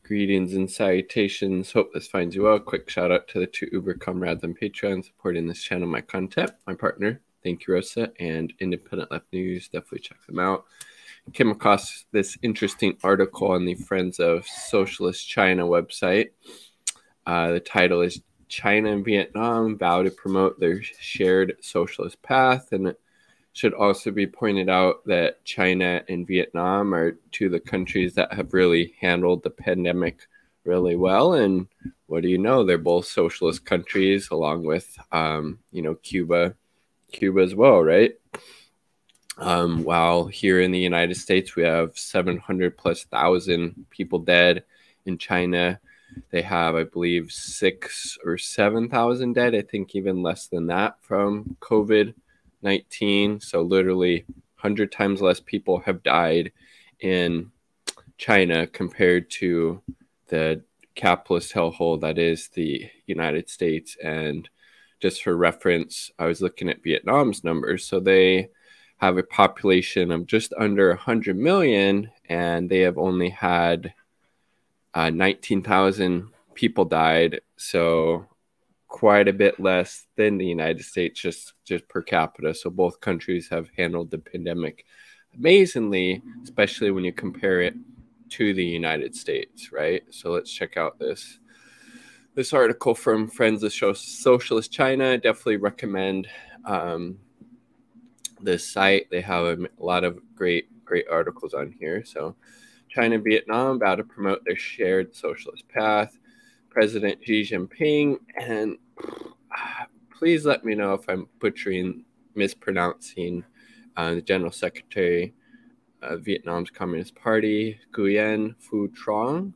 Greetings and salutations. Hope this finds you well. Quick shout out to the two Uber comrades on Patreon supporting this channel, my content, my partner. Thank you, Rosa, and Independent Left News. Definitely check them out. Came across this interesting article on the Friends of Socialist China website. The title is China and Vietnam vow to promote their shared socialist path. And it should also be pointed out that China and Vietnam are two of the countries that have really handled the pandemic really well. And what do you know? They're both socialist countries, along with, Cuba as well, right? While here in the United States, we have 700,000+ people dead. In China, they have, I believe, 6,000 or 7,000 dead. I think even less than that from COVID-19. So literally 100 times less people have died in China compared to the capitalist hellhole that is the United States. And just for reference, I was looking at Vietnam's numbers. So they have a population of just under 100 million, and they have only had 19,000 people died. So quite a bit less than the United States just per capita. So both countries have handled the pandemic amazingly, especially when you compare it to the United States, right? So let's check out this article from Friends of Socialist China. Definitely recommend this site. They have a lot of great articles on here. So China and Vietnam vow to promote their shared socialist path. President Xi Jinping, and please let me know if I'm mispronouncing the General Secretary of Vietnam's Communist Party, Nguyen Phu Trong.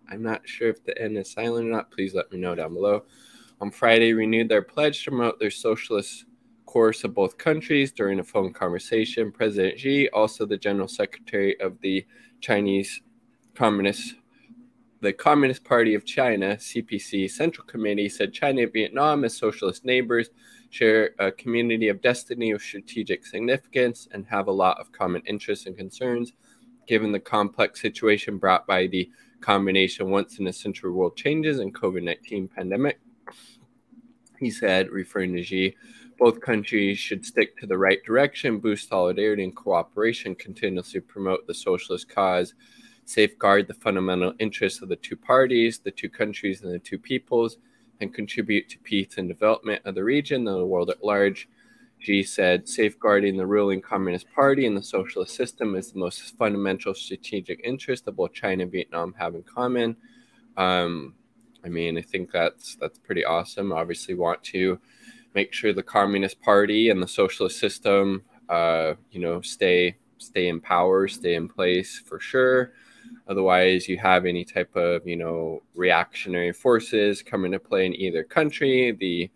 I'm not sure if the N is silent or not. Please let me know down below. On Friday, renewed their pledge to promote their socialist course of both countries during a phone conversation. President Xi, also the General Secretary of the Communist Party of China, CPC Central Committee, said China and Vietnam, as socialist neighbors, share a community of destiny of strategic significance and have a lot of common interests and concerns. Given the complex situation brought by the combination once-in-a-century world changes and COVID-19 pandemic, he said, referring to Xi, both countries should stick to the right direction, boost solidarity and cooperation, continuously promote the socialist cause, safeguard the fundamental interests of the two parties, the two countries, and the two peoples, and contribute to peace and development of the region and the world at large. Xi said, safeguarding the ruling Communist Party and the socialist system is the most fundamental strategic interest that both China and Vietnam have in common. I think that's pretty awesome. Obviously want to make sure the Communist Party and the socialist system, stay in power, stay in place for sure. Otherwise, you have any type of, reactionary forces come into play in either country, the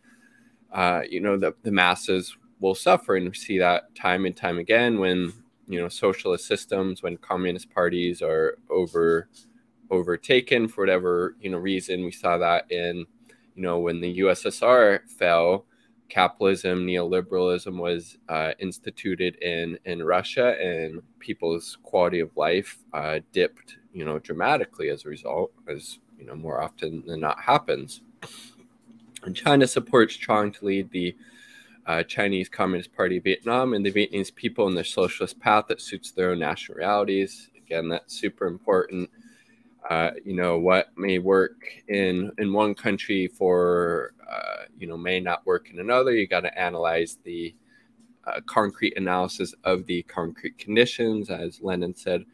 masses will suffer. And we see that time and time again when, socialist systems, when communist parties are overtaken for whatever, reason. We saw that in, when the USSR fell, capitalism, neoliberalism was instituted in Russia, and people's quality of life dipped, dramatically as a result, as more often than not happens. And China supports trying to lead the Chinese Communist Party of Vietnam and the Vietnamese people in their socialist path that suits their own national realities. Again, that's super important. What may work in one country for, may not work in another. You got to analyze the concrete analysis of the concrete conditions. As Lenin said,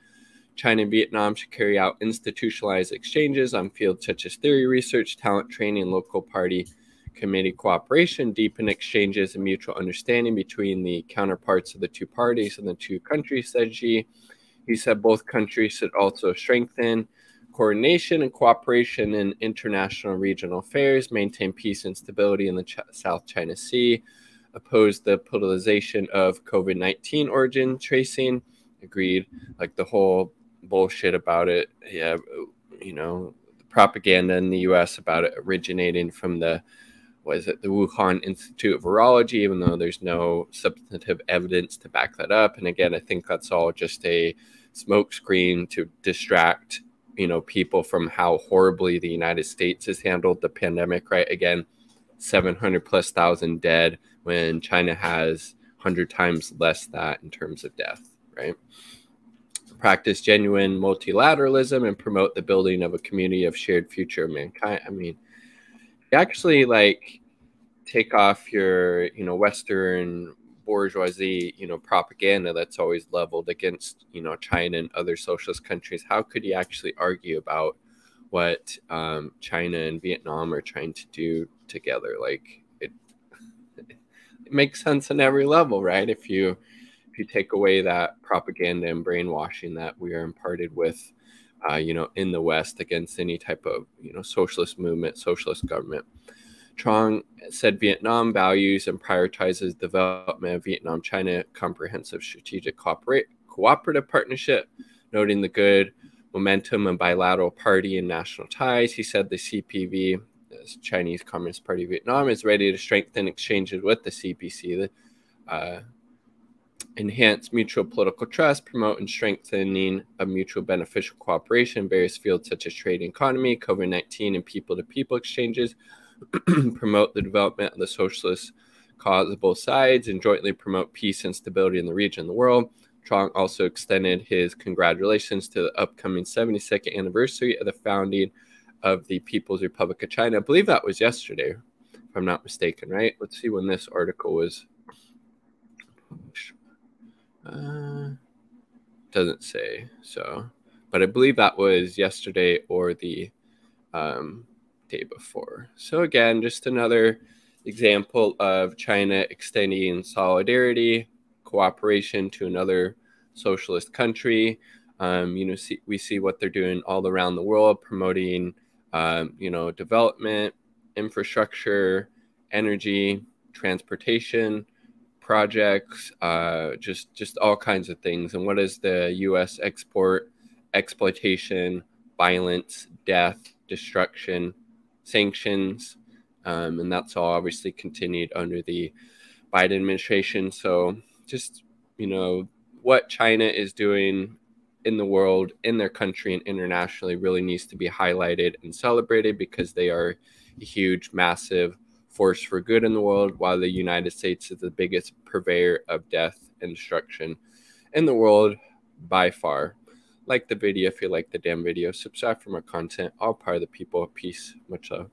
China and Vietnam should carry out institutionalized exchanges on fields such as theory research, talent training, local party committee cooperation, deepen exchanges and mutual understanding between the counterparts of the two parties and the two countries, said Xi. He said both countries should also strengthen coordination and cooperation in international and regional affairs, maintain peace and stability in the South China Sea, oppose the politicization of COVID-19 origin tracing, agreed, like the whole bullshit about it. Yeah, the propaganda in the U.S. about it originating from the Wuhan Institute of Virology, even though there's no substantive evidence to back that up. And again, I think that's all just a smokescreen to distract people from how horribly the United States has handled the pandemic, right? Again, 700 plus thousand dead when China has 100 times less that in terms of death, right? Practice genuine multilateralism and promote the building of a community of shared future of mankind. I mean, you actually like take off your, Western bourgeoisie, propaganda that's always leveled against, China and other socialist countries. How could you actually argue about what China and Vietnam are trying to do together? Like it makes sense on every level, right? If you take away that propaganda and brainwashing that we are imparted with, in the West against any type of, socialist movement, socialist government. Trong said Vietnam values and prioritizes development of Vietnam-China Comprehensive Strategic Cooperative Partnership, noting the good momentum and bilateral party and national ties. He said the CPV, the Chinese Communist Party of Vietnam, is ready to strengthen exchanges with the CPC, enhance mutual political trust, promote and strengthening of mutual beneficial cooperation in various fields such as trade and economy, COVID-19 and people-to-people exchanges, promote the development of the socialist cause of both sides, and jointly promote peace and stability in the region and the world. Trong also extended his congratulations to the upcoming 72nd anniversary of the founding of the People's Republic of China. I believe that was yesterday, if I'm not mistaken, right? Let's see when this article was published. Doesn't say so, but I believe that was yesterday or the day before. So again, just another example of China extending solidarity, cooperation to another socialist country. We see what they're doing all around the world, promoting, development, infrastructure, energy, transportation projects, just all kinds of things. And what is the U.S. export? Exploitation, violence, death, destruction, sanctions, and that's all obviously continued under the Biden administration. So just, what China is doing in the world, in their country, and internationally really needs to be highlighted and celebrated, because they are a huge, massive force for good in the world, while the United States is the biggest purveyor of death and destruction in the world by far. Like the video if you like the damn video. Subscribe for more content. All part of the people. Peace. Much love.